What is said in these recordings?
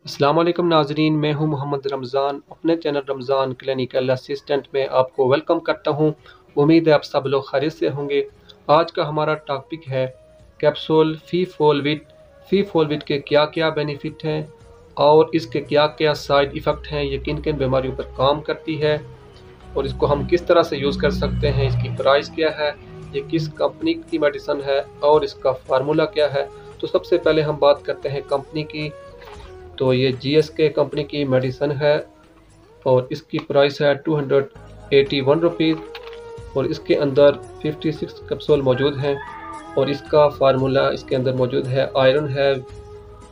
अस्सलाम वालेकुम नाजरीन, मैं हूं मोहम्मद रमज़ान। अपने चैनल रमज़ान क्लिनिकल असिस्टेंट में आपको वेलकम करता हूं। उम्मीद है आप सब लोग खैरियत से होंगे। आज का हमारा टॉपिक है कैप्सूल फीफोलविट के क्या क्या बेनिफिट हैं और इसके क्या क्या साइड इफ़ेक्ट हैं, ये किन किन बीमारियों पर काम करती है और इसको हम किस तरह से यूज़ कर सकते हैं, इसकी प्राइस क्या है, ये किस कंपनी की मेडिसिन है और इसका फार्मूला क्या है। तो सबसे पहले हम बात करते हैं कंपनी की। तो ये GSK कंपनी की मेडिसिन है और इसकी प्राइस है 281 रुपीज़ और इसके अंदर 56 कैप्सूल मौजूद हैं और इसका फार्मूला इसके अंदर मौजूद है। आयरन है,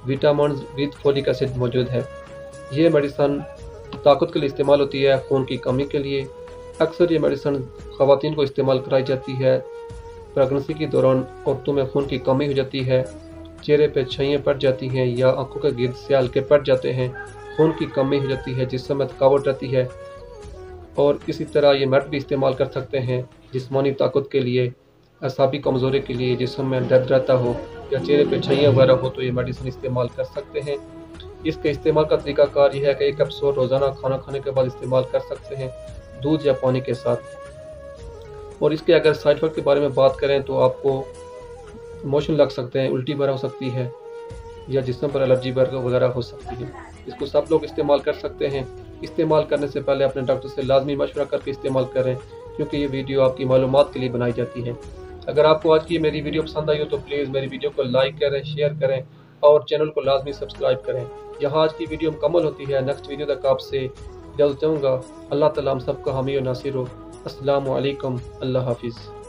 विटामिन विद फोलिक एसिड मौजूद है। ये मेडिसिन ताकत के लिए इस्तेमाल होती है, खून की कमी के लिए। अक्सर ये मेडिसिन ख़वातीन को इस्तेमाल कराई जाती है। प्रेगनेंसी के दौरान औरतों में खून की कमी हो जाती है, चेहरे पे छाइयाँ पड़ जाती हैं या आंखों के गिर्द से हल्के पड़ जाते हैं, खून की कमी हो जाती है जिस समय थकावट रहती है। और इसी तरह ये मर्द भी इस्तेमाल कर सकते हैं जिस्मानी ताकत के लिए, असाबी कमज़ोरी के लिए, जिस्म में दर्द रहता हो या चेहरे पे छाइयाँ वगैरह हो तो ये मेडिसिन इस्तेमाल कर सकते हैं। इसके इस्तेमाल का तरीकाकार यह है कि एक कैप्सूल रोज़ाना खाना खाने के बाद इस्तेमाल कर सकते हैं, दूध या पानी के साथ। और इसके अगर साइड इफेक्ट के बारे में बात करें तो आपको मोशन लग सकते हैं, उल्टी वगैरह हो सकती है या जिस्म पर एलर्जी वगैरह हो सकती है। इसको सब लोग इस्तेमाल कर सकते हैं। इस्तेमाल करने से पहले अपने डॉक्टर से लाजमी मशवरा करके इस्तेमाल करें, क्योंकि ये वीडियो आपकी मालूमात के लिए बनाई जाती है। अगर आपको आज की मेरी वीडियो पसंद आई हो तो प्लीज़ मेरी वीडियो को लाइक करें, शेयर करें और चैनल को लाजमी सब्सक्राइब करें। यहाँ आज की वीडियो मुकम्मल होती है। नेक्स्ट वीडियो तक आपसे इजाज़त चाहूँगा। अल्लाह ताला हम सबका हामी और नासिर हो। अस्सलामु अलैकुम, अल्लाह हाफिज़।